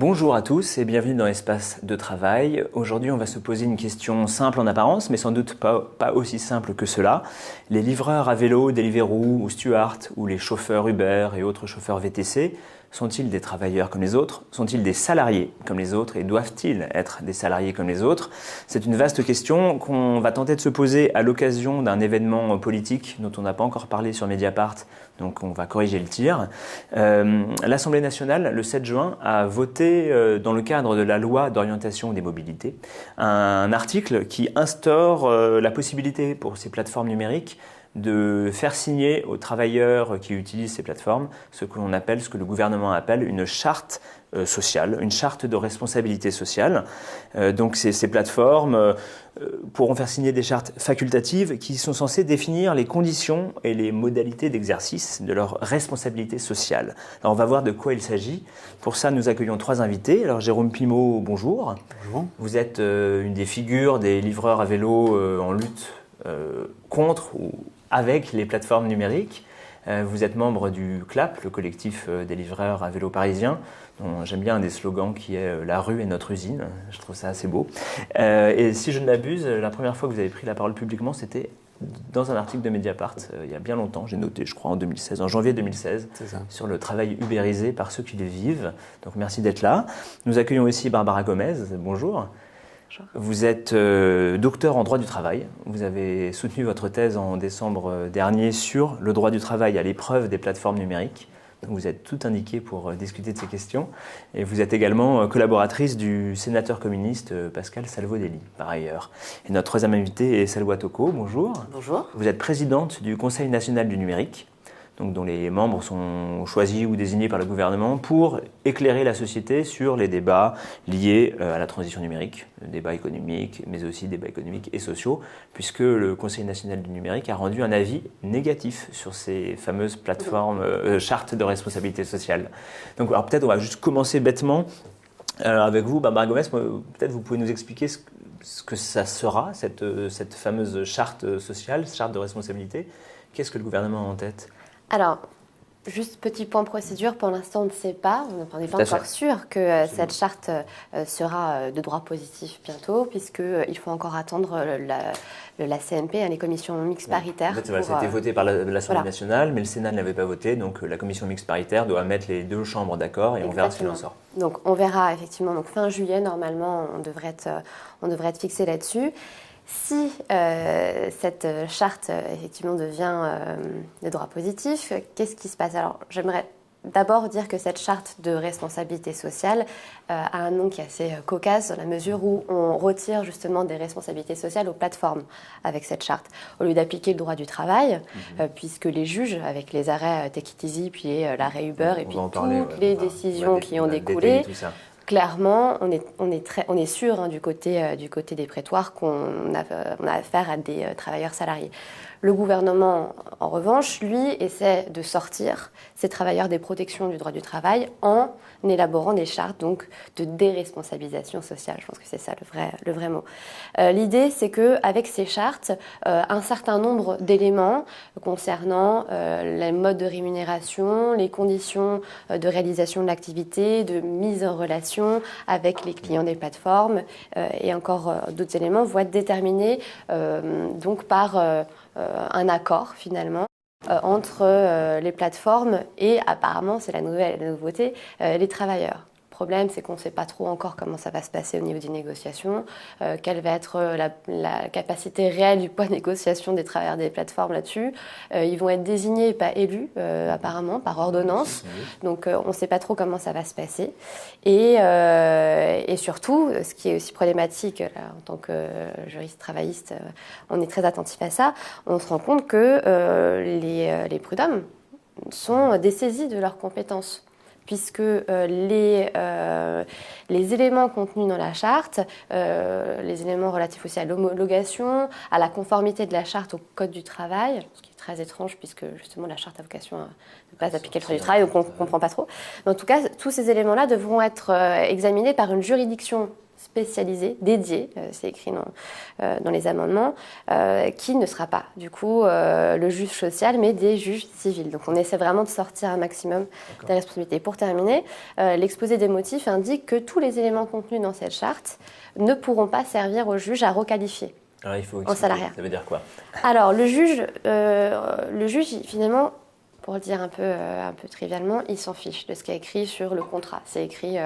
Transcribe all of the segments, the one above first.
Bonjour à tous et bienvenue dans Espace de travail. Aujourd'hui, on va se poser une question simple en apparence, mais sans doute pas aussi simple que cela. Les livreurs à vélo, Deliveroo ou Stuart, ou les chauffeurs Uber et autres chauffeurs VTC, sont-ils des travailleurs comme les autres? Sont-ils des salariés comme les autres? Et doivent-ils être des salariés comme les autres? C'est une vaste question qu'on va tenter de se poser à l'occasion d'un événement politique dont on n'a pas encore parlé sur Mediapart, donc on va corriger le tir. L'Assemblée nationale, le 7 juin, a voté, dans le cadre de la loi d'orientation des mobilités, un article qui instaure la possibilité pour ces plateformes numériques de faire signer aux travailleurs qui utilisent ces plateformes ce que le gouvernement appelle une charte sociale, une charte de responsabilité sociale. Donc ces plateformes pourront faire signer des chartes facultatives qui sont censées définir les conditions et les modalités d'exercice de leur responsabilité sociale. Alors on va voir de quoi il s'agit. Pour ça, nous accueillons trois invités. Alors Jérôme Pimaud, bonjour. Bonjour. Vous êtes une des figures des livreurs à vélo en lutte contre ou avec les plateformes numériques. Vous êtes membre du CLAP, le collectif des livreurs à vélo parisiens, dont j'aime bien un des slogans qui est « La rue est notre usine ». Je trouve ça assez beau. Et si je ne m'abuse, la première fois que vous avez pris la parole publiquement, c'était dans un article de Mediapart, il y a bien longtemps, j'ai noté, je crois, en janvier 2016, sur le travail ubérisé par ceux qui le vivent. Donc merci d'être là. Nous accueillons aussi Barbara Gomez. Bonjour. Vous êtes docteur en droit du travail. Vous avez soutenu votre thèse en décembre dernier sur le droit du travail à l'épreuve des plateformes numériques. Donc vous êtes tout indiqué pour discuter de ces questions. Et vous êtes également collaboratrice du sénateur communiste Pascal Salvodelli, par ailleurs. Et notre troisième invité est Salwa Toko. Bonjour. Bonjour. Vous êtes présidente du Conseil national du numérique, donc dont les membres sont choisis ou désignés par le gouvernement pour éclairer la société sur les débats liés à la transition numérique, débats économiques, mais aussi débats économiques et sociaux, puisque le Conseil national du numérique a rendu un avis négatif sur ces fameuses plateformes, chartes de responsabilité sociale. Donc alors peut-être on va juste commencer bêtement avec vous, Barbara Gomez, peut-être vous pouvez nous expliquer ce que ça sera, cette fameuse charte sociale, charte de responsabilité. Qu'est-ce que le gouvernement a en tête ? Alors, juste petit point procédure, pour l'instant on ne sait pas, on n'est pas encore sûr que cette charte sera de droit positif bientôt, puisqu'il faut encore attendre la CMP, les commissions mixtes paritaires. En fait, ça a été voté par l'Assemblée nationale, mais le Sénat ne l'avait pas voté, donc la commission mixte paritaire doit mettre les deux chambres d'accord et on verra ce qu'il en sort. Donc on verra effectivement, donc fin juillet normalement on devrait être fixé là-dessus. Si cette charte effectivement devient de droit positif, qu'est-ce qui se passe? Alors j'aimerais d'abord dire que cette charte de responsabilité sociale a un nom qui est assez cocasse dans la mesure où on retire justement des responsabilités sociales aux plateformes avec cette charte. Au lieu d'appliquer le droit du travail, puisque les juges, avec les arrêts Take It Easy, puis l'arrêt Uber et puis toutes les décisions qui ont découlé, clairement, on est sûr du côté des prétoires qu'on a affaire à des travailleurs salariés. Le gouvernement, en revanche, lui, essaie de sortir ces travailleurs des protections du droit du travail en élaborant des chartes donc, de déresponsabilisation sociale. Je pense que c'est ça le vrai mot. L'idée, c'est qu'avec ces chartes, un certain nombre d'éléments concernant les modes de rémunération, les conditions de réalisation de l'activité, de mise en relation avec les clients des plateformes et encore d'autres éléments vont être déterminés donc par un accord finalement entre les plateformes et apparemment, c'est la nouveauté, les travailleurs. Le problème, c'est qu'on ne sait pas trop encore comment ça va se passer au niveau des négociations, quelle va être la capacité réelle du poids de négociation des travailleurs des plateformes là-dessus. Ils vont être désignés et pas élus, apparemment, par ordonnance. Donc, on ne sait pas trop comment ça va se passer. Et surtout, ce qui est aussi problématique, là, en tant que juriste travailliste, on est très attentif à ça, on se rend compte que les prud'hommes sont dessaisis de leurs compétences, puisque les éléments contenus dans la charte, les éléments relatifs aussi à l'homologation, à la conformité de la charte au Code du travail, ce qui est très étrange puisque justement la charte a vocation à ne pas appliquer le Code du travail, donc on ne comprend pas trop. Mais en tout cas, tous ces éléments-là devront être examinés par une juridiction spécialisé, dédié, c'est écrit dans les amendements, qui ne sera pas du coup le juge social, mais des juges civils. Donc on essaie vraiment de sortir un maximum des responsabilités. Pour terminer, l'exposé des motifs indique que tous les éléments contenus dans cette charte ne pourront pas servir au juge à requalifier. Alors, il faut en salariat. Ça veut dire quoi? Alors le juge finalement, pour le dire un peu trivialement, il s'en fiche de ce qui est écrit sur le contrat. C'est écrit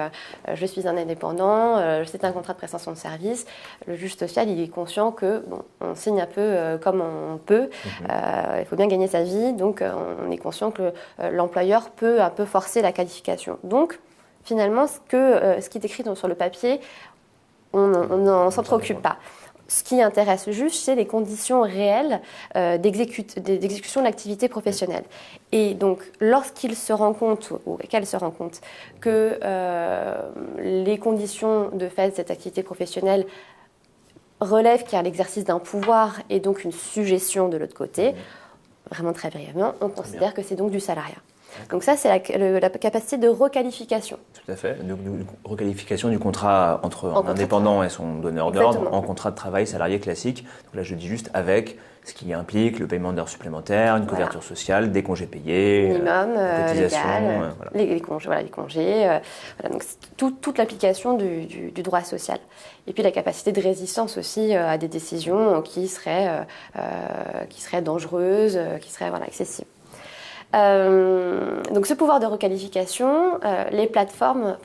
je suis un indépendant, c'est un contrat de prestation de service. Le juge social, il est conscient que on signe un peu comme on peut. Il faut bien gagner sa vie, donc on est conscient que l'employeur peut un peu forcer la qualification. Donc finalement, ce qui est écrit sur le papier, on n'en s'en préoccupe pas. Ce qui intéresse le juge, c'est les conditions réelles d'exécution de l'activité professionnelle. Et donc, lorsqu'il se rend compte, ou qu'elle se rend compte, que les conditions de fait de cette activité professionnelle relèvent qu'il y a l'exercice d'un pouvoir et donc une suggestion de l'autre côté, vraiment très brièvement, on considère que c'est donc du salariat. Donc ça, c'est la capacité de requalification. Tout à fait. Donc, requalification du contrat entre un indépendant et son donneur d'ordre en contrat de travail salarié classique. Donc là, je dis juste avec ce qui implique le paiement d'heures supplémentaires, une couverture sociale, des congés payés, minimum, légal, voilà. les congés. Donc toute l'application du droit social. Et puis la capacité de résistance aussi à des décisions qui seraient dangereuses, qui seraient excessives. Donc ce pouvoir de requalification, les plateformes,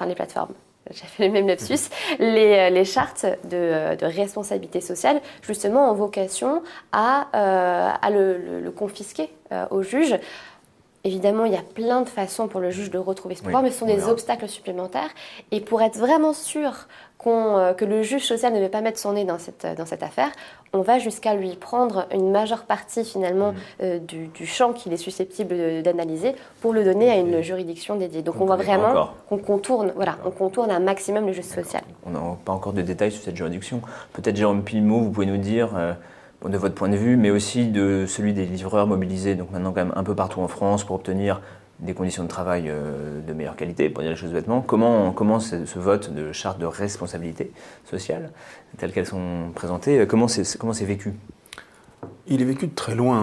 j'ai fait le même lapsus, les chartes de responsabilité sociale, justement, ont vocation à le confisquer au juge. Évidemment, il y a plein de façons pour le juge de retrouver ce pouvoir, mais ce sont des obstacles supplémentaires. Et pour être vraiment sûr que le juge social ne va pas mettre son nez dans cette affaire, on va jusqu'à lui prendre une majeure partie finalement du champ qu'il est susceptible d'analyser pour le donner à une juridiction dédiée. Donc on voit vraiment qu'on contourne un maximum le juge social. On n'a pas encore de détails sur cette juridiction. Peut-être Jérôme Pillemot, vous pouvez nous dire, de votre point de vue, mais aussi de celui des livreurs mobilisés, donc maintenant quand même un peu partout en France pour obtenir des conditions de travail de meilleure qualité, pour dire les choses bêtement. Comment ce vote de charte de responsabilité sociale, telles qu'elles sont présentées, comment c'est vécu? Il est vécu de très loin.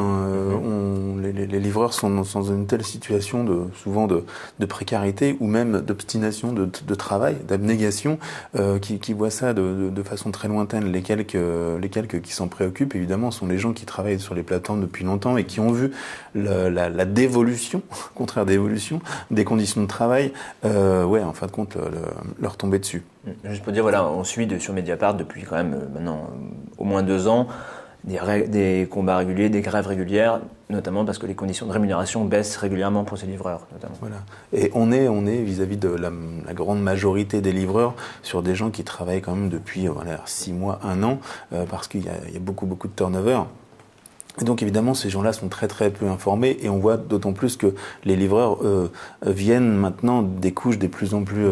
Les livreurs sont dans une telle situation souvent de précarité ou même d'obstination de travail, d'abnégation, qui voient ça de façon très lointaine. Les quelques qui s'en préoccupent, évidemment, sont les gens qui travaillent sur les plateformes depuis longtemps et qui ont vu la dévolution, contraire d'évolution, des conditions de travail, en fin de compte, leur tomber dessus. Juste pour dire, on suit sur Mediapart depuis quand même maintenant au moins 2 ans, des combats réguliers, des grèves régulières, notamment parce que les conditions de rémunération baissent régulièrement pour ces livreurs, notamment. Voilà. Et on est vis-à-vis de la grande majorité des livreurs sur des gens qui travaillent quand même depuis 6 mois, 1 an, parce qu'il y a beaucoup de turnover. Et donc évidemment, ces gens-là sont très très peu informés et on voit d'autant plus que les livreurs viennent maintenant des couches de plus en plus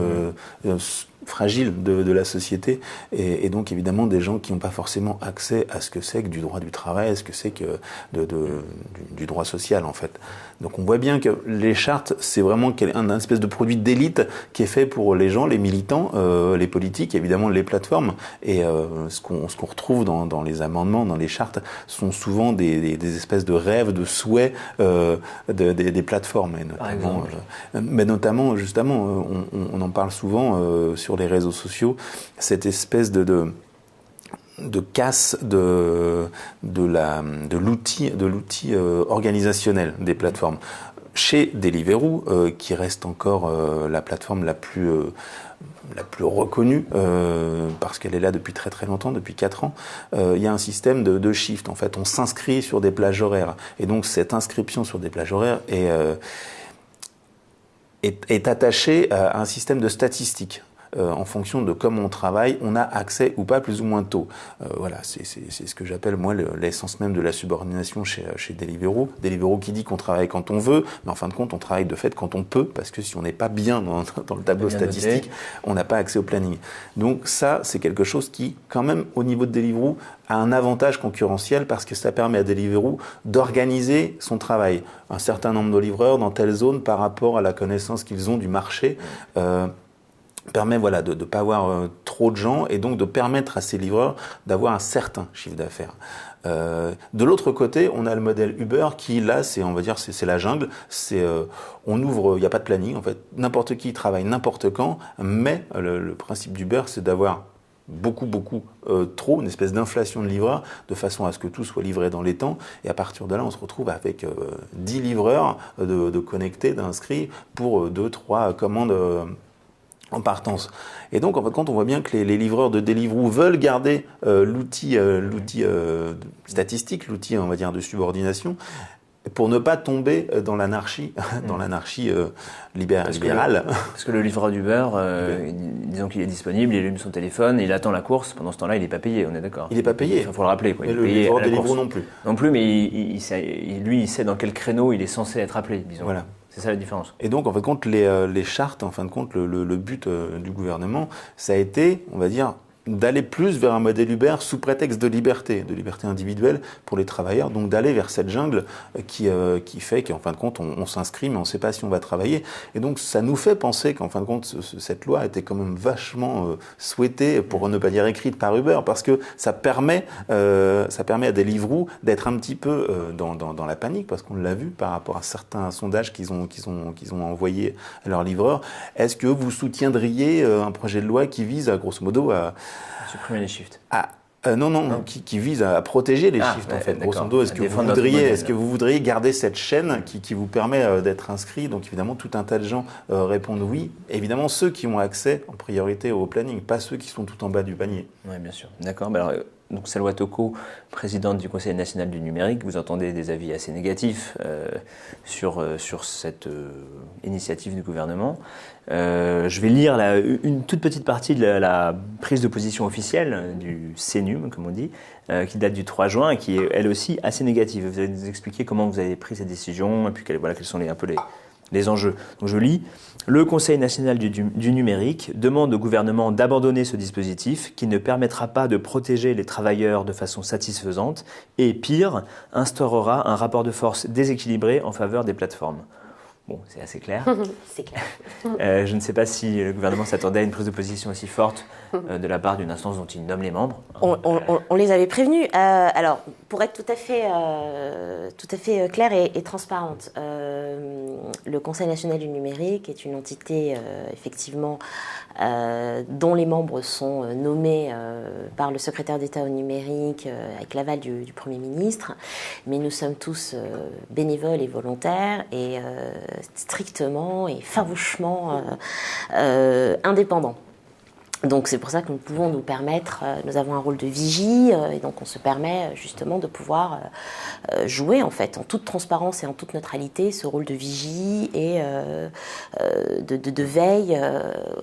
fragiles de la société et donc évidemment des gens qui n'ont pas forcément accès à ce que c'est que du droit du travail, à ce que c'est que du droit social en fait. Donc on voit bien que les chartes, c'est vraiment un espèce de produit d'élite qui est fait pour les gens, les militants, les politiques, évidemment les plateformes et ce qu'on retrouve dans les amendements, dans les chartes, sont souvent des espèces de rêves, de souhaits des plateformes. Mais notamment, justement, on en parle souvent sur les réseaux sociaux, cette espèce de casse de l'outil organisationnel des plateformes. Chez Deliveroo, qui reste encore la plateforme la plus reconnue, parce qu'elle est là depuis très très longtemps, depuis 4 ans, il y a un système de shift. En fait, on s'inscrit sur des plages horaires. Et donc, cette inscription sur des plages horaires est attachée à un système de statistiques. En fonction de comment on travaille, on a accès ou pas plus ou moins tôt. C'est ce que j'appelle moi l'essence même de la subordination chez Deliveroo. Deliveroo qui dit qu'on travaille quand on veut, mais en fin de compte on travaille de fait quand on peut, parce que si on n'est pas bien dans le tableau statistique, on n'a pas accès au planning. Donc ça, c'est quelque chose qui, quand même, au niveau de Deliveroo, a un avantage concurrentiel parce que ça permet à Deliveroo d'organiser son travail. Un certain nombre de livreurs dans telle zone par rapport à la connaissance qu'ils ont du marché. permet voilà, de ne pas avoir trop de gens et donc de permettre à ces livreurs d'avoir un certain chiffre d'affaires. De l'autre côté, on a le modèle Uber qui, là, on va dire, c'est la jungle. On ouvre, il n'y a pas de planning, en fait. N'importe qui travaille n'importe quand, mais le principe d'Uber, c'est d'avoir beaucoup trop, une espèce d'inflation de livreurs, de façon à ce que tout soit livré dans les temps. Et à partir de là, on se retrouve avec 10 livreurs de connectés, d'inscrits, pour 2-3 commandes en partance. Et donc, en fait, quand on voit bien que les livreurs de Deliveroo veulent garder l'outil statistique, l'outil, on va dire, de subordination, pour ne pas tomber dans l'anarchie, libérale. Parce que le livreur d'Uber, disons qu'il est disponible, il allume son téléphone, il attend la course. Pendant ce temps-là, il n'est pas payé, on est d'accord. Il n'est pas payé. Il faut le rappeler, quoi. Et le livreur de Deliveroo non plus. Non plus, mais lui, il sait dans quel créneau il est censé être appelé, disons. Voilà. C'est ça la différence. Et donc, en fin de compte, les chartes, en fin de compte, le but du gouvernement, ça a été, on va dire, d'aller plus vers un modèle Uber sous prétexte de liberté individuelle pour les travailleurs, donc d'aller vers cette jungle qui fait qu'en fin de compte, on s'inscrit, mais on ne sait pas si on va travailler. Et donc, ça nous fait penser qu'en fin de compte, cette loi était quand même vachement souhaitée, pour ne pas dire écrite par Uber, parce que ça permet à Deliveroo d'être un petit peu dans la panique, parce qu'on l'a vu par rapport à certains sondages qu'ils ont envoyés à leurs livreurs. Est-ce que vous soutiendriez un projet de loi qui vise, grosso modo, à supprimer les shifts. Non. Qui vise à protéger les shifts, en fait. Grosso modo, est-ce que vous voudriez garder cette chaîne qui vous permet d'être inscrit? Donc, évidemment, tout un tas de gens répondent oui. Évidemment, ceux qui ont accès en priorité au planning, pas ceux qui sont tout en bas du panier. Oui, bien sûr. D'accord. Alors, donc, Salwa Toko, présidente du Conseil national du numérique, vous entendez des avis assez négatifs sur cette initiative du gouvernement. Je vais lire une toute petite partie de la prise de position officielle du CNUM, comme on dit, qui date du 3 juin et qui est elle aussi assez négative. Vous allez nous expliquer comment vous avez pris cette décision et puis quels sont les enjeux. Donc je lis. Le Conseil national du numérique demande au gouvernement d'abandonner ce dispositif qui ne permettra pas de protéger les travailleurs de façon satisfaisante et, pire, instaurera un rapport de force déséquilibré en faveur des plateformes. Bon, c'est assez clair. C'est clair. Je ne sais pas si le gouvernement s'attendait à une prise de position aussi forte de la part d'une instance dont il nomme les membres. On les avait prévenus. Alors, pour être tout à fait claire et transparente, le Conseil national du numérique est une entité, effectivement, dont les membres sont nommés par le secrétaire d'État au numérique avec l'aval du Premier ministre. Mais nous sommes tous bénévoles et volontaires et strictement et farouchement indépendants. Donc c'est pour ça que nous pouvons nous permettre, nous avons un rôle de vigie et donc on se permet justement de pouvoir jouer en fait en toute transparence et en toute neutralité ce rôle de vigie et de veille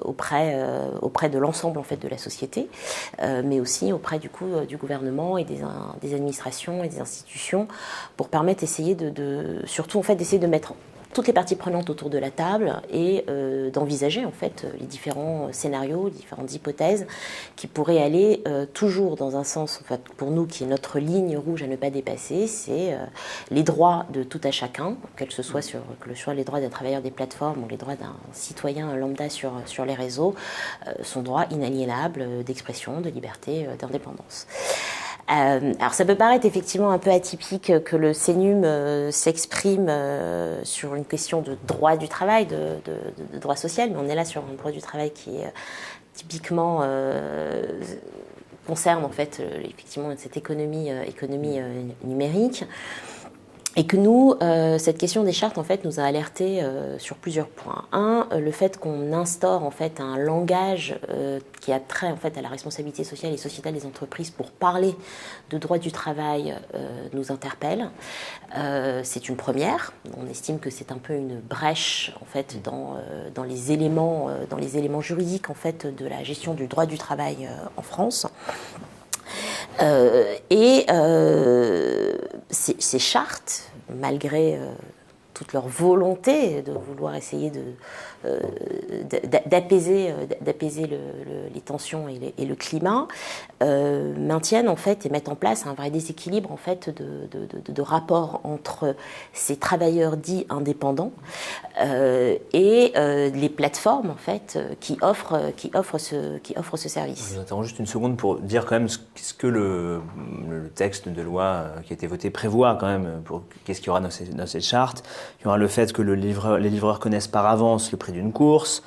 auprès de l'ensemble en fait de la société, mais aussi auprès du gouvernement et des administrations et des institutions pour permettre surtout en fait d'essayer de mettre toutes les parties prenantes autour de la table et d'envisager en fait les différents scénarios, les différentes hypothèses qui pourraient aller toujours dans un sens, en fait, pour nous qui est notre ligne rouge à ne pas dépasser, c'est les droits de tout à chacun, quel que ce soit les droits d'un travailleur des plateformes ou les droits d'un citoyen lambda sur les réseaux, sont droits inaliénables d'expression, de liberté, d'indépendance. Alors ça peut paraître effectivement un peu atypique que le CNUM s'exprime sur une question de droit du travail, de droit social, mais on est là sur un droit du travail qui est typiquement concerne en fait effectivement cette économie numérique. Et que nous, cette question des chartes, en fait, nous a alertés sur plusieurs points. Un, le fait qu'on instaure, en fait, un langage qui a trait, en fait, à la responsabilité sociale et sociétale des entreprises pour parler de droit du travail nous interpelle. C'est une première. On estime que c'est un peu une brèche, en fait, dans les éléments juridiques, en fait, de la gestion du droit du travail en France. Ces chartes, malgré toute leur volonté de vouloir essayer d'apaiser les tensions et le climat, maintiennent en fait et mettent en place un vrai déséquilibre en fait de rapport entre ces travailleurs dits indépendants et les plateformes en fait qui offrent ce service. Je vous interromps juste une seconde pour dire quand même ce que le texte de loi qui a été voté prévoit quand même. Qu'est-ce qu'il y aura dans cette charte? Il y aura le fait que les livreurs connaissent par avance le prix d'une course,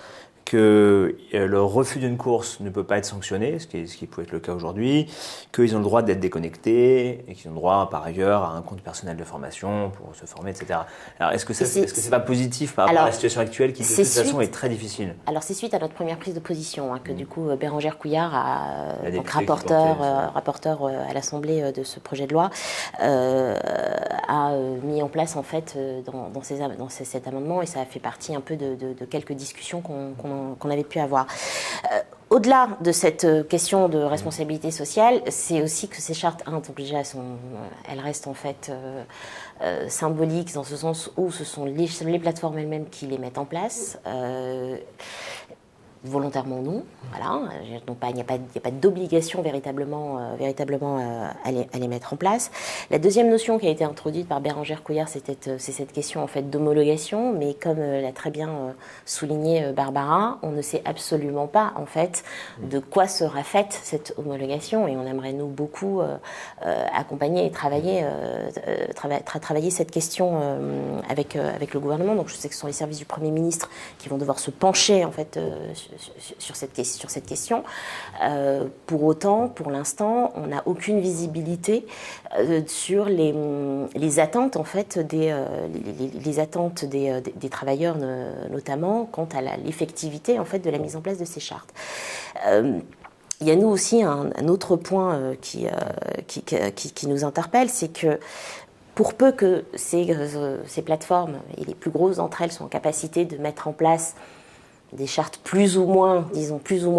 que le refus d'une course ne peut pas être sanctionné, ce qui peut être le cas aujourd'hui, qu'ils ont le droit d'être déconnectés et qu'ils ont le droit par ailleurs à un compte personnel de formation pour se former, etc. Alors est-ce que c'est pas positif par rapport à la situation actuelle qui de toute façon est très difficile? Alors c'est suite à notre première prise de position que du coup Bérengère Couillard, donc rapporteur à l'Assemblée de ce projet de loi, a mis en place en fait dans cet amendement, et ça a fait partie un peu de quelques discussions qu'on avait pu avoir. Au-delà de cette question de responsabilité sociale, c'est aussi que ces chartes, donc déjà, elles restent en fait symboliques dans ce sens où ce sont les plateformes elles-mêmes qui les mettent en place. Volontairement non, voilà. Donc il n'y a pas d'obligation véritablement à les mettre en place. La deuxième notion qui a été introduite par Bérengère Couillard, c'est cette question en fait d'homologation, mais comme l'a très bien souligné Barbara, on ne sait absolument pas en fait de quoi sera faite cette homologation, et on aimerait nous beaucoup accompagner et travailler cette question avec le gouvernement. Donc je sais que ce sont les services du Premier ministre qui vont devoir se pencher en fait sur cette question. Pour autant, pour l'instant, on n'a aucune visibilité sur les attentes en fait les attentes des travailleurs notamment quant à l'effectivité en fait de la mise en place de ces chartes. Il y a nous aussi un autre point qui nous interpelle, c'est que pour peu que ces plateformes, et les plus grosses d'entre elles, soient en capacité de mettre en place des chartes plus ou moins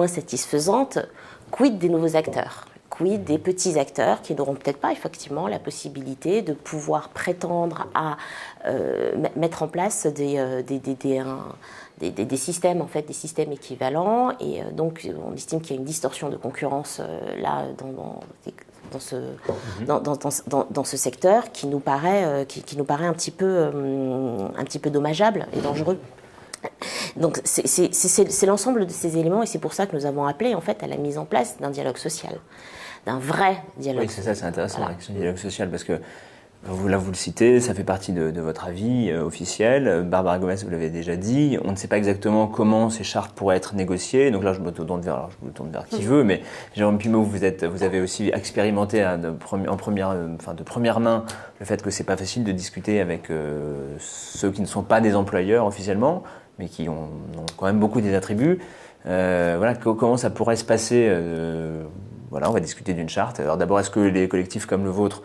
satisfaisantes, quid des nouveaux acteurs? Quid des petits acteurs qui n'auront peut-être pas effectivement la possibilité de pouvoir prétendre à mettre en place des systèmes, en fait, des systèmes équivalents, et donc on estime qu'il y a une distorsion de concurrence là dans ce secteur qui nous paraît un petit peu dommageable et dangereux. Donc c'est l'ensemble de ces éléments, et c'est pour ça que nous avons appelé en fait à la mise en place d'un dialogue social, d'un vrai dialogue. Oui, c'est ça, c'est intéressant, voilà. La question du dialogue social, parce que vous le citez, ça fait partie de votre avis officiel. Barbara Gomez, vous l'avez déjà dit, on ne sait pas exactement comment ces chartes pourraient être négociées. Donc là, je me tourne vers qui veut, mais Jérôme Pimeau, vous avez aussi expérimenté de première main le fait que c'est pas facile de discuter avec ceux qui ne sont pas des employeurs officiellement, mais qui ont quand même beaucoup des attributs. Voilà, comment ça pourrait se passer Voilà, on va discuter d'une charte. Alors d'abord, est-ce que les collectifs comme le vôtre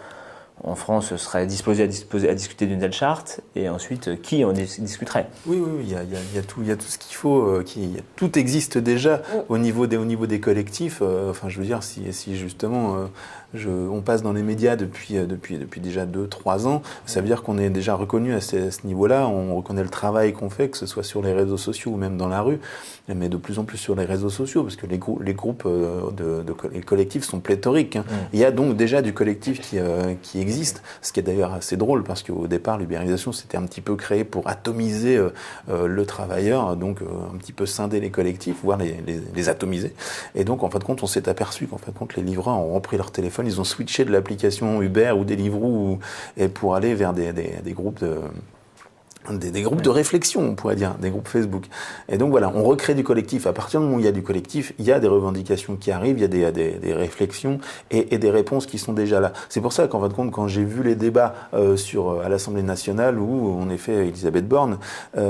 en France seraient disposés à discuter d'une telle charte, et ensuite qui en discuterait? Oui, il y a tout ce qu'il faut, tout existe déjà au niveau des collectifs. Enfin, je veux dire, si justement on passe dans les médias depuis déjà 2-3 ans, ça veut dire qu'on est déjà reconnu à ce niveau-là. On reconnaît le travail qu'on fait, que ce soit sur les réseaux sociaux ou même dans la rue, mais de plus en plus sur les réseaux sociaux, parce que les groupes les collectifs sont pléthoriques. Il y a donc déjà du collectif qui existe, ce qui est d'ailleurs assez drôle, parce qu'au départ, l'ubérisation, c'était un petit peu créé pour atomiser le travailleur, donc un petit peu scinder les collectifs, voire les atomiser. Et donc, en fin de compte, on s'est aperçu qu'en fin de compte, les livreurs ont repris leur téléphone, ils ont switché de l'application Uber ou Deliveroo et pour aller vers des groupes des groupes de réflexion, on pourrait dire, des groupes Facebook. Et donc voilà, on recrée du collectif. À partir du moment où il y a du collectif, il y a des revendications qui arrivent, il y a des réflexions et des réponses qui sont déjà là. C'est pour ça qu'en fin de compte, quand j'ai vu les débats à l'Assemblée nationale, où en effet Elisabeth Borne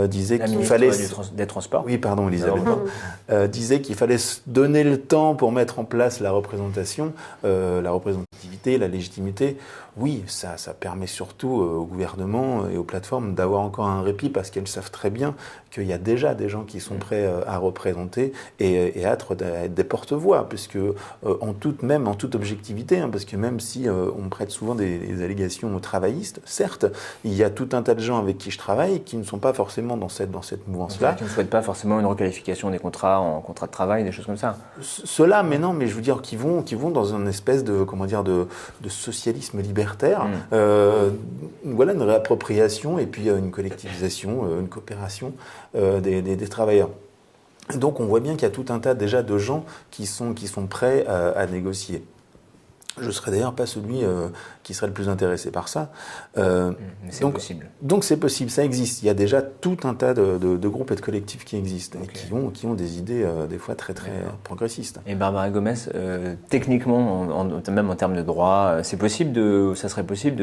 disait qu'il fallait des transports. Oui, pardon, Elisabeth Borne disait qu'il fallait se donner le temps pour mettre en place la représentation, la représentativité, la légitimité. Oui, ça permet surtout au gouvernement et aux plateformes d'avoir encore un répit, parce qu'elles savent très bien qu'il y a déjà des gens qui sont prêts à représenter et à être des porte-voix, puisque en toute objectivité, hein, parce que même si on prête souvent des allégations travaillistes, certes, il y a tout un tas de gens avec qui je travaille qui ne sont pas forcément dans cette mouvance-là. Qui ne souhaitent pas forcément une requalification des contrats en contrat de travail, des choses comme ça. Ceux-là, mais non, mais je veux dire, qui vont dans une espèce de socialisme libertaire, voilà, une réappropriation et puis une collectivisation, une coopération des travailleurs. Donc on voit bien qu'il y a tout un tas déjà de gens qui sont prêts à négocier. Je ne serais d'ailleurs pas celui qui serait le plus intéressé par ça. Mais c'est possible. Donc c'est possible, ça existe. Il y a déjà tout un tas de groupes et de collectifs qui existent et qui ont des idées des fois très progressistes. Et Barbara Gomes, techniquement, même en termes de droit, ça serait possible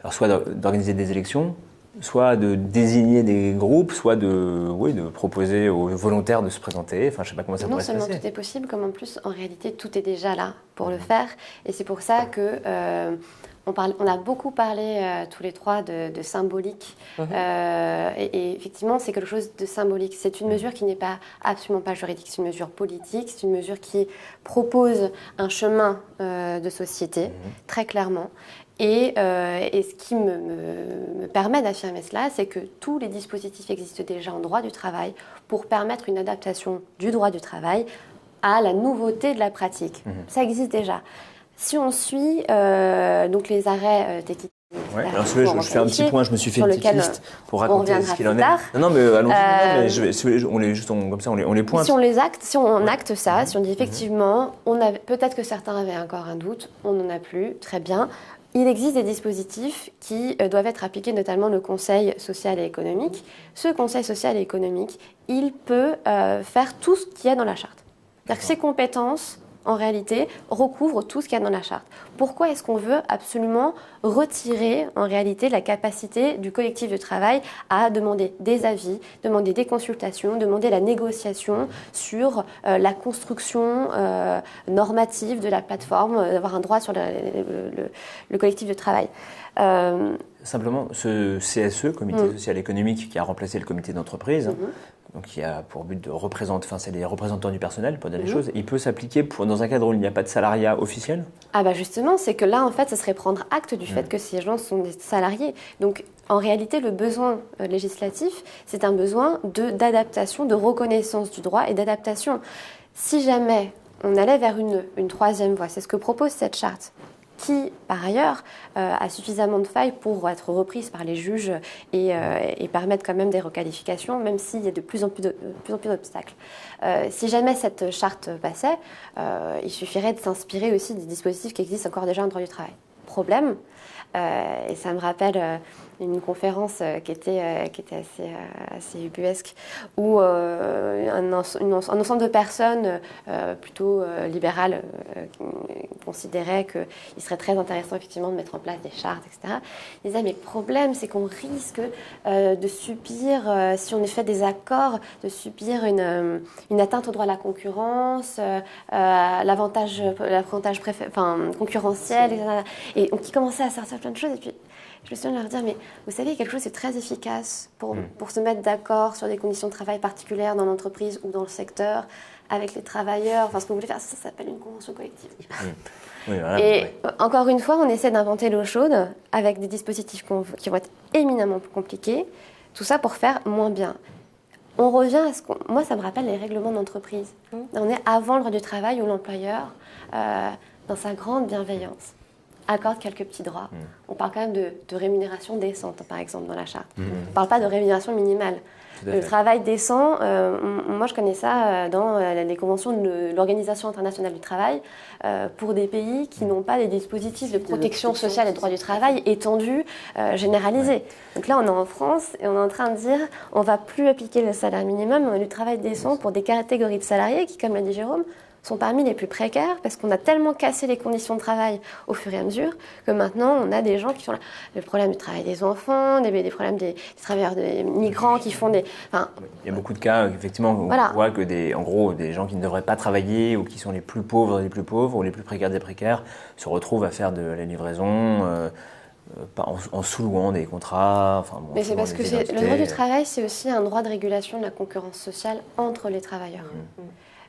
alors soit d'organiser des élections, soit de désigner des groupes, soit de proposer aux volontaires de se présenter. Enfin, je ne sais pas comment ça pourrait se passer. Non seulement tout est possible, comme en plus, en réalité, tout est déjà là pour le faire. Et c'est pour ça que on a beaucoup parlé tous les trois de symbolique. Et effectivement, c'est quelque chose de symbolique. C'est une mesure qui n'est absolument pas juridique. C'est une mesure politique. C'est une mesure qui propose un chemin de société, très clairement. Et ce qui me permet d'affirmer cela, c'est que tous les dispositifs existent déjà en droit du travail pour permettre une adaptation du droit du travail à la nouveauté de la pratique. Ça existe déjà. Si on suit donc les arrêts techniques, ouais, alors je fais un petit point, je me suis fait une petite liste pour raconter ce qu'il en est. Non, mais allons-y, on les pointe. Si on acte ça, si on dit effectivement, peut-être que certains avaient encore un doute, on n'en a plus, très bien. Il existe des dispositifs qui doivent être appliqués, notamment le Conseil social et économique. Ce Conseil social et économique, il peut faire tout ce qu'il y a dans la charte. C'est-à-dire que ses compétences, en réalité, recouvrent tout ce qu'il y a dans la charte. Pourquoi est-ce qu'on veut absolument retirer, en réalité, la capacité du collectif de travail à demander des avis, demander des consultations, demander la négociation sur la construction normative de la plateforme, d'avoir un droit sur le collectif de travail. Simplement, ce CSE, Comité social et économique, qui a remplacé le comité d'entreprise, donc qui a pour but de représenter, c'est les représentants du personnel, pour dire les choses, il peut s'appliquer dans un cadre où il n'y a pas de salariat officiel ? Ah bah justement, c'est que là, en fait, ce serait prendre acte du fait que ces gens sont des salariés. Donc, en réalité, le besoin législatif, c'est un besoin d'adaptation, de reconnaissance du droit et d'adaptation. Si jamais on allait vers une troisième voie, c'est ce que propose cette charte, qui, par ailleurs, a suffisamment de failles pour être reprise par les juges et permettre quand même des requalifications, même s'il y a de plus en plus d'obstacles. Si jamais cette charte passait, il suffirait de s'inspirer aussi des dispositifs qui existent encore déjà en droit du travail. Problème, et ça me rappelle une conférence qui était assez ubuesque, où un ensemble de personnes plutôt libérales considéraient qu'il serait très intéressant effectivement de mettre en place des chartes, etc. Ils disaient, mais le problème, c'est qu'on risque de subir, si on fait des accords, de subir une atteinte au droit de la concurrence, l'avantage concurrentiel, etc. Et donc, ils commençaient à sortir plein de choses, et puis je me souviens de leur dire, mais vous savez, quelque chose est très efficace pour se mettre d'accord sur des conditions de travail particulières dans l'entreprise ou dans le secteur, avec les travailleurs. Enfin, ce que vous voulez faire, ça s'appelle une convention collective. Oui, voilà, encore une fois, on essaie d'inventer l'eau chaude avec des dispositifs qui vont être éminemment plus compliqués. Tout ça pour faire moins bien. On revient à moi, ça me rappelle les règlements d'entreprise. On est avant le droit du travail où l'employeur, dans sa grande bienveillance, accorde quelques petits droits. On parle quand même de rémunération décente, par exemple, dans la charte. On ne parle pas de rémunération minimale. Le travail décent, moi je connais ça dans les conventions de l'Organisation internationale du travail pour des pays qui n'ont pas des dispositifs de protection sociale et de droit du travail étendus, généralisés. Donc là on est en France et on est en train de dire on ne va plus appliquer le salaire minimum, mais du travail décent pour des catégories de salariés qui, comme l'a dit Jérôme, sont parmi les plus précaires parce qu'on a tellement cassé les conditions de travail au fur et à mesure que maintenant on a des gens qui sont là. Le problème du travail des enfants, des problèmes des travailleurs, des migrants qui font des... Enfin, il y a beaucoup de cas, effectivement, où on voit que des gens qui ne devraient pas travailler ou qui sont les plus pauvres des plus pauvres ou les plus précaires des précaires se retrouvent à faire de la livraison en sous-louant des contrats. Enfin, bon, Mais c'est parce que des le droit du identités. travail, c'est aussi un droit de régulation de la concurrence sociale entre les travailleurs.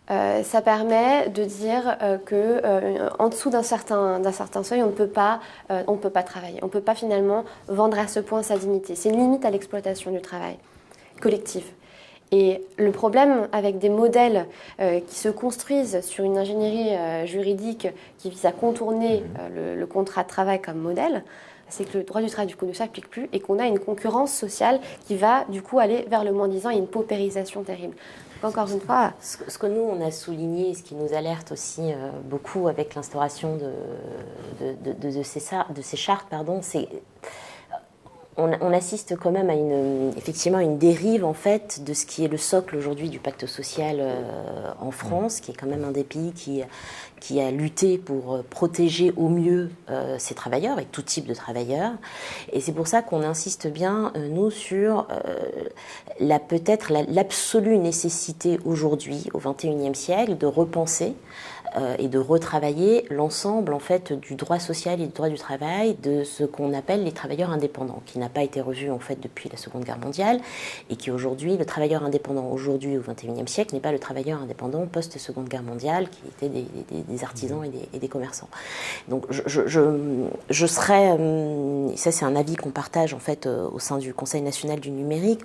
Ça permet de dire qu'en dessous d'un certain seuil, on ne peut pas travailler. On ne peut pas finalement vendre à ce point sa dignité. C'est une limite à l'exploitation du travail collectif. Et le problème avec des modèles qui se construisent sur une ingénierie juridique qui vise à contourner le contrat de travail comme modèle, c'est que le droit du travail du coup ne s'applique plus et qu'on a une concurrence sociale qui va du coup aller vers le moins-disant et une paupérisation terrible. Donc, encore une fois, ce que nous on a souligné, ce qui nous alerte aussi beaucoup avec l'instauration de ces chartes, c'est on assiste quand même à effectivement une dérive en fait de ce qui est le socle aujourd'hui du pacte social en France, qui est quand même un des pays qui a lutté pour protéger au mieux ses travailleurs et tout type de travailleurs. Et c'est pour ça qu'on insiste bien, nous, sur peut-être l'absolue nécessité aujourd'hui, au XXIe siècle, de repenser et de retravailler l'ensemble en fait du droit social et du droit du travail de ce qu'on appelle les travailleurs indépendants, qui n'a pas été revu en fait depuis la Seconde Guerre mondiale et qui aujourd'hui, le travailleur indépendant aujourd'hui au XXIe siècle n'est pas le travailleur indépendant post-Seconde Guerre mondiale qui était des artisans et des commerçants. Donc je serais, ça c'est un avis qu'on partage en fait au sein du Conseil national du numérique.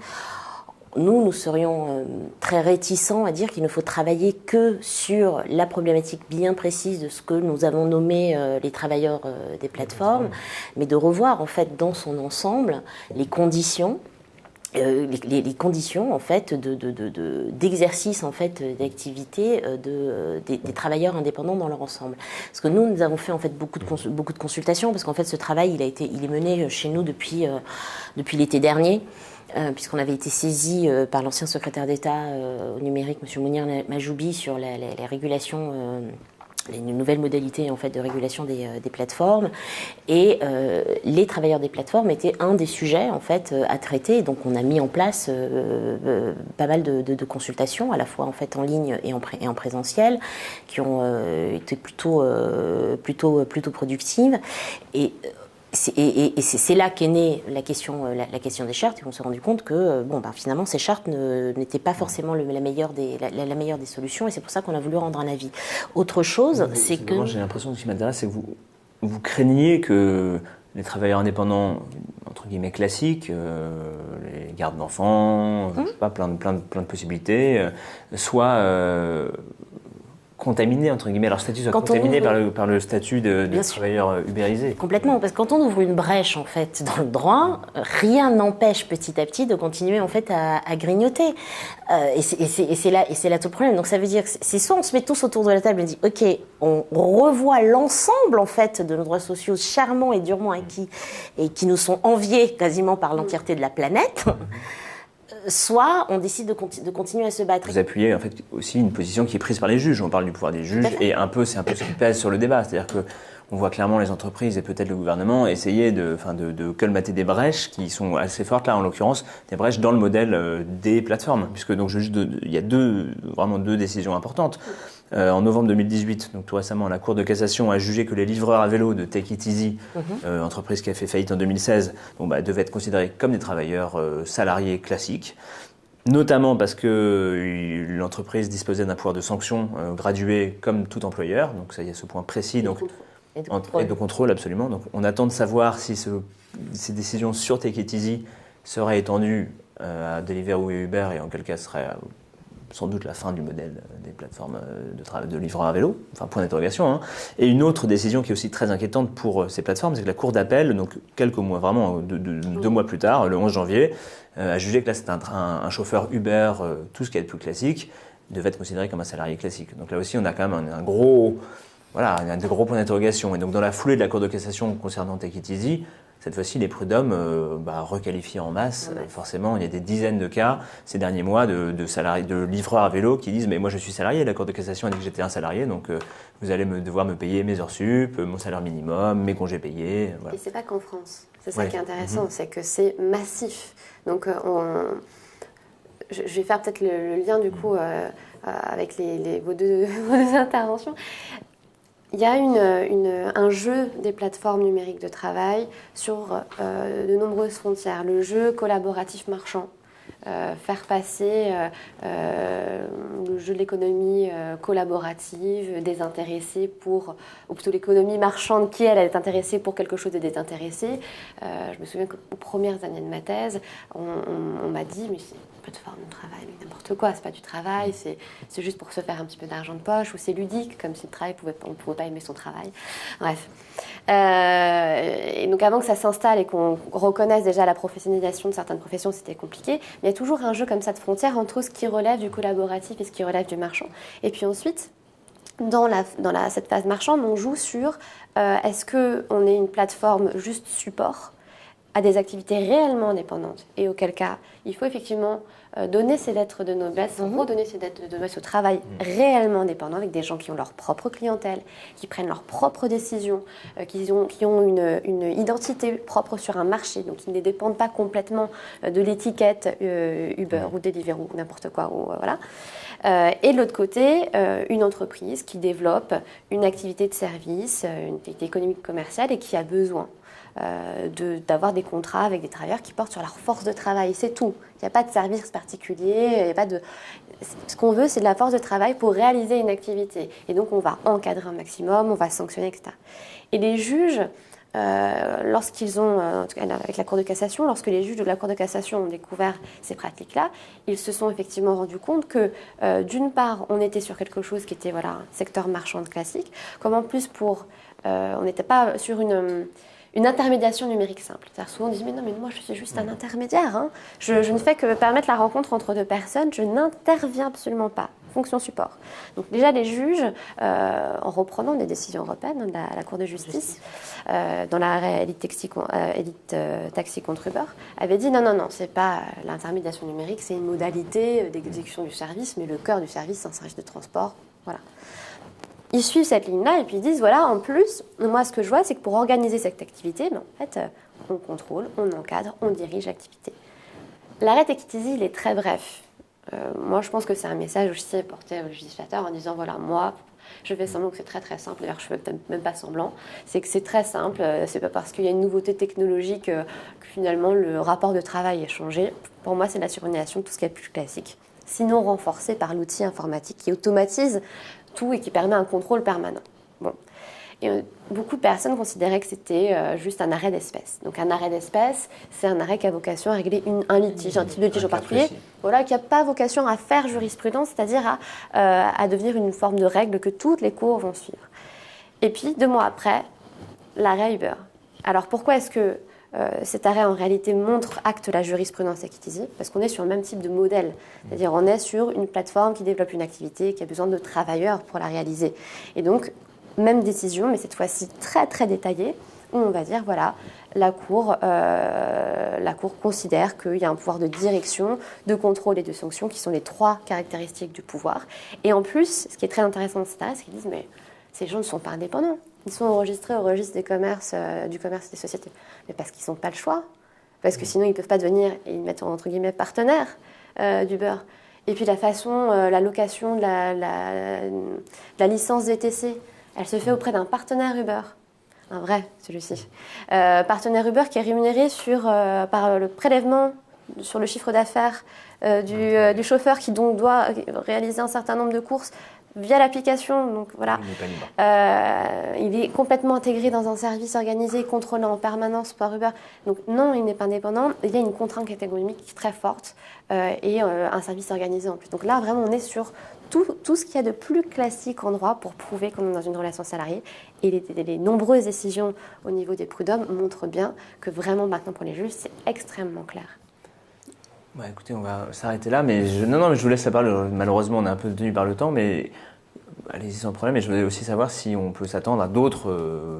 Nous serions très réticents à dire qu'il ne faut travailler que sur la problématique bien précise de ce que nous avons nommé les travailleurs des plateformes, mais de revoir en fait dans son ensemble les conditions. Les conditions en fait d'exercice en fait d'activité des travailleurs indépendants dans leur ensemble. Parce que nous avons fait en fait beaucoup de consultations parce qu'en fait ce travail il est mené chez nous depuis l'été dernier. Puisqu'on avait été saisi par l'ancien secrétaire d'État au numérique, M. Mounir Majoubi, sur les régulations, les nouvelles modalités en fait de régulation des plateformes, et les travailleurs des plateformes étaient un des sujets en fait à traiter. Donc on a mis en place pas mal de consultations, à la fois en fait en ligne et en présentiel, qui ont été plutôt productives. Et c'est là qu'est née la question des chartes, et on s'est rendu compte que finalement ces chartes n'étaient pas forcément la meilleure des solutions, et c'est pour ça qu'on a voulu rendre un avis. Autre chose, c'est que... Moi, j'ai l'impression que ce qui m'intéresse, c'est que vous craigniez que les travailleurs indépendants, entre guillemets classiques, les gardes d'enfants, je sais pas, plein de possibilités, soient... contaminés, entre guillemets, leur statut soit contaminé par le statut de travailleur ubérisé. Complètement, parce que quand on ouvre une brèche en fait dans le droit, rien n'empêche petit à petit de continuer en fait à grignoter. Et c'est là tout le problème. Donc ça veut dire que c'est soit on se met tous autour de la table et dit ok, on revoit l'ensemble en fait de nos droits sociaux charmants et durement acquis et qui nous sont enviés quasiment par l'entièreté de la planète. Soit on décide de continuer à se battre. Vous appuyez en fait aussi une position qui est prise par les juges. On parle du pouvoir des juges et c'est un peu ce qui pèse sur le débat. C'est-à-dire que on voit clairement les entreprises et peut-être le gouvernement essayer de colmater des brèches qui sont assez fortes là, en l'occurrence des brèches dans le modèle des plateformes, puisque donc il y a vraiment deux décisions importantes. En novembre 2018, donc tout récemment, la Cour de cassation a jugé que les livreurs à vélo de Take It Easy, entreprise qui a fait faillite en 2016, devaient être considérés comme des travailleurs salariés classiques, notamment parce que l'entreprise disposait d'un pouvoir de sanction gradué comme tout employeur, donc ça, il y a ce point précis. Et de contrôle, absolument. Donc on attend de savoir si ces décisions sur Take It Easy seraient étendues à Deliveroo et Uber, et en quel cas ce serait sans doute la fin du modèle des plateformes de livreurs à vélo, enfin point d'interrogation. Hein. Et une autre décision qui est aussi très inquiétante pour ces plateformes, c'est que la Cour d'appel, donc quelques mois, vraiment 2 mois plus tard, le 11 janvier, a jugé que là c'était un chauffeur Uber, tout ce qui est plus classique, devait être considéré comme un salarié classique. Donc là aussi on a quand même un gros point d'interrogation. Et donc dans la foulée de la Cour de cassation concernant Take It Easy, cette fois-ci, les prud'hommes requalifiés en masse. Forcément, il y a des dizaines de cas ces derniers mois de salariés, de livreurs à vélo qui disent « mais moi je suis salarié, la Cour de cassation a dit que j'étais un salarié, donc vous allez devoir me payer mes heures sup, mon salaire minimum, mes congés payés. » Et c'est pas qu'en France. C'est ça qui est intéressant, c'est que c'est massif. Donc je vais faire peut-être le lien du coup avec vos deux interventions. Il y a un jeu des plateformes numériques de travail sur de nombreuses frontières. Le jeu collaboratif marchand. Faire passer le jeu de l'économie collaborative, désintéressée ou plutôt l'économie marchande qui, elle est intéressée pour quelque chose de désintéressé. Je me souviens qu'aux premières années de ma thèse, on m'a dit, mais c'est une plateforme de travail, mais n'importe quoi, c'est pas du travail, c'est juste pour se faire un petit peu d'argent de poche, ou c'est ludique, comme si le travail, on ne pouvait pas aimer son travail. Bref. Et donc avant que ça s'installe et qu'on reconnaisse déjà la professionnalisation de certaines professions, c'était compliqué. Mais il y a toujours un jeu comme ça de frontières entre ce qui relève du collaboratif et ce qui relève du marchand. Et puis ensuite, dans cette phase marchande, on joue sur est-ce qu'on est une plateforme juste support à des activités réellement indépendantes, et auquel cas, il faut effectivement donner ces lettres de noblesse, redonner ces lettres de noblesse au travail réellement indépendant, avec des gens qui ont leur propre clientèle, qui prennent leurs propres décisions, qui ont une identité propre sur un marché, donc qui ne dépendent pas complètement de l'étiquette Uber ou Deliveroo ou n'importe quoi. Voilà. Et de l'autre côté, une entreprise qui développe une activité de service, une activité économique commerciale, et qui a besoin d'avoir des contrats avec des travailleurs qui portent sur leur force de travail. C'est tout. Il n'y a pas de service particulier. Il y a pas de... Ce qu'on veut, c'est de la force de travail pour réaliser une activité. Et donc, on va encadrer un maximum, on va sanctionner, etc. Et les juges, lorsqu'ils ont, en tout cas avec la Cour de cassation, lorsque les juges de la Cour de cassation ont découvert ces pratiques-là, ils se sont effectivement rendus compte que, d'une part, on était sur quelque chose qui était un secteur marchand classique, comme en plus on n'était pas sur une intermédiation numérique simple. C'est-à-dire souvent on dit mais non, mais moi je suis juste un intermédiaire. Hein. Je ne fais que permettre la rencontre entre deux personnes, je n'interviens absolument pas. Fonction support. Donc déjà les juges, en reprenant des décisions européennes de la Cour de justice, dans l'arrêt Elite Taxi contre Uber, avaient dit non, c'est pas l'intermédiation numérique, c'est une modalité d'exécution du service, mais le cœur du service, c'est un service de transport. Voilà. Ils suivent cette ligne-là et puis ils disent, voilà, en plus, moi ce que je vois, c'est que pour organiser cette activité, en fait, on contrôle, on encadre, on dirige l'activité. L'arrêt Equitizy, il est très bref. Moi, je pense que c'est un message aussi porté au législateur en disant, voilà, moi, je fais semblant que c'est très très simple. D'ailleurs, je ne fais peut-être même pas semblant. C'est que c'est très simple. C'est pas parce qu'il y a une nouveauté technologique que finalement le rapport de travail est changé. Pour moi, c'est la surnomination de tout ce qui est plus classique. Sinon renforcé par l'outil informatique qui automatise tout et qui permet un contrôle permanent. Bon. Et beaucoup de personnes considéraient que c'était juste un arrêt d'espèce. Donc un arrêt d'espèce, c'est un arrêt qui a vocation à régler un litige, un type de litige en particulier, qui n'a pas vocation à faire jurisprudence, c'est-à-dire à devenir une forme de règle que toutes les cours vont suivre. Et puis, 2 mois après, l'arrêt Uber. Alors pourquoi est-ce que cet arrêt en réalité acte la jurisprudence Equitizy, parce qu'on est sur le même type de modèle, c'est-à-dire on est sur une plateforme qui développe une activité, qui a besoin de travailleurs pour la réaliser. Et donc, même décision, mais cette fois-ci très très détaillée, où on va dire, voilà, la Cour considère qu'il y a un pouvoir de direction, de contrôle et de sanction qui sont les 3 caractéristiques du pouvoir. Et en plus, ce qui est très intéressant de cet arrêt, c'est qu'ils disent, mais ces gens ne sont pas indépendants. Ils sont enregistrés au registre du commerce et des sociétés. Mais parce qu'ils n'ont pas le choix. Parce que sinon, ils ne peuvent pas devenir, et ils mettent entre guillemets, partenaires d'Uber. Et puis la location de la licence VTC, elle se fait auprès d'un partenaire Uber. Un vrai, celui-ci. Partenaire Uber qui est rémunéré par le prélèvement sur le chiffre d'affaires du chauffeur qui donc doit réaliser un certain nombre de courses via l'application. Donc voilà, il est complètement intégré dans un service organisé, contrôlé en permanence par Uber. Donc non, il n'est pas indépendant. Il y a une contrainte économique très forte et un service organisé en plus. Donc là, vraiment, on est sur tout ce qu'il y a de plus classique en droit pour prouver qu'on est dans une relation salariée. Et les nombreuses décisions au niveau des prud'hommes montrent bien que vraiment maintenant pour les juges, c'est extrêmement clair. Bah, écoutez, on va s'arrêter là, mais mais je vous laisse la parole. Malheureusement, on est un peu tenu par le temps, mais allez-y sans problème. Et je voulais aussi savoir si on peut s'attendre à d'autres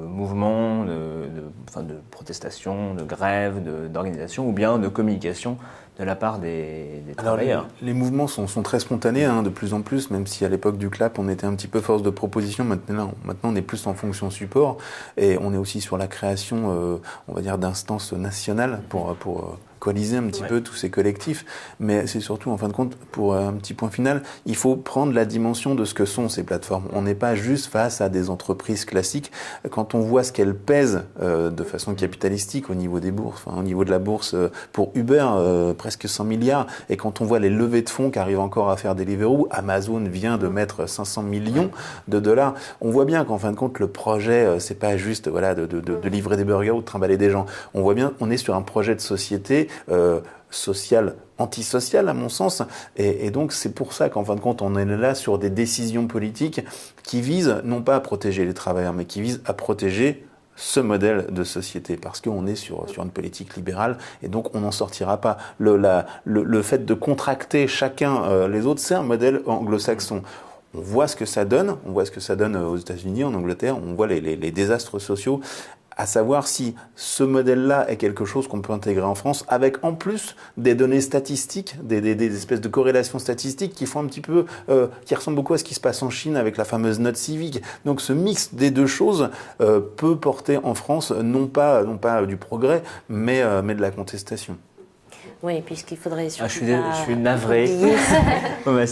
mouvements de protestation, de grève, d'organisation ou bien de communication de la part des travailleurs. Les mouvements sont très spontanés de plus en plus, même si à l'époque du CLAP, on était un petit peu force de proposition. Maintenant on est plus en fonction support et on est aussi sur la création, on va dire, d'instances nationales pour coaliser un petit peu tous ces collectifs. Mais c'est surtout, en fin de compte, pour un petit point final, il faut prendre la dimension de ce que sont ces plateformes. On n'est pas juste face à des entreprises classiques. Quand on voit ce qu'elles pèsent de façon capitalistique au niveau des bourses, au niveau de la bourse pour Uber, presque 100 milliards, et quand on voit les levées de fonds qu'arrivent encore à faire Deliveroo, Amazon vient de mettre 500 millions de dollars, on voit bien qu'en fin de compte, le projet, c'est pas juste de livrer des burgers ou de trimballer des gens. On voit bien, on est sur un projet de société sociale, antisociale à mon sens, et donc c'est pour ça qu'en fin de compte, on est là sur des décisions politiques qui visent non pas à protéger les travailleurs, mais qui visent à protéger ce modèle de société, parce qu'on est sur une politique libérale, et donc on n'en sortira pas. Le fait de contracter chacun les autres, c'est un modèle anglo-saxon. On voit ce que ça donne, aux États-Unis, en Angleterre, on voit les désastres sociaux, à savoir si ce modèle-là est quelque chose qu'on peut intégrer en France, avec en plus des données statistiques, des espèces de corrélations statistiques qui font un petit peu, qui ressemblent beaucoup à ce qui se passe en Chine avec la fameuse note civique. Donc ce mix des deux choses peut porter en France non pas du progrès, mais de la contestation. Oui, puisqu'il faudrait surtout je suis navré. mais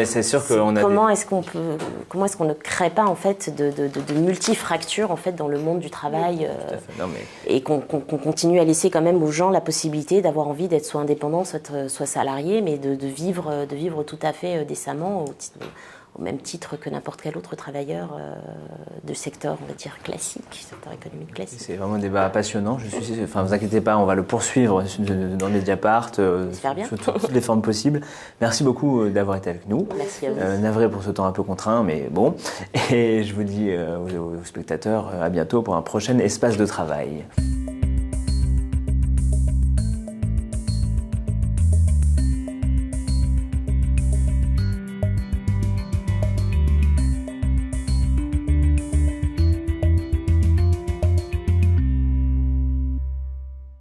c'est sûr qu'on a comment est-ce qu'on ne crée pas en fait de multifractures en fait dans le monde du travail et qu'on continue à laisser quand même aux gens la possibilité d'avoir envie d'être soit indépendant, soit salarié, mais de vivre tout à fait décemment au même titre que n'importe quel autre travailleur de secteur, on va dire, classique, secteur économique classique. C'est vraiment un débat passionnant. Vous inquiétez pas, on va le poursuivre dans Mediapart, sous toutes les formes possibles. Merci beaucoup d'avoir été avec nous. Merci à vous. Navré pour ce temps un peu contraint, mais bon. Et je vous dis aux spectateurs à bientôt pour un prochain espace de travail.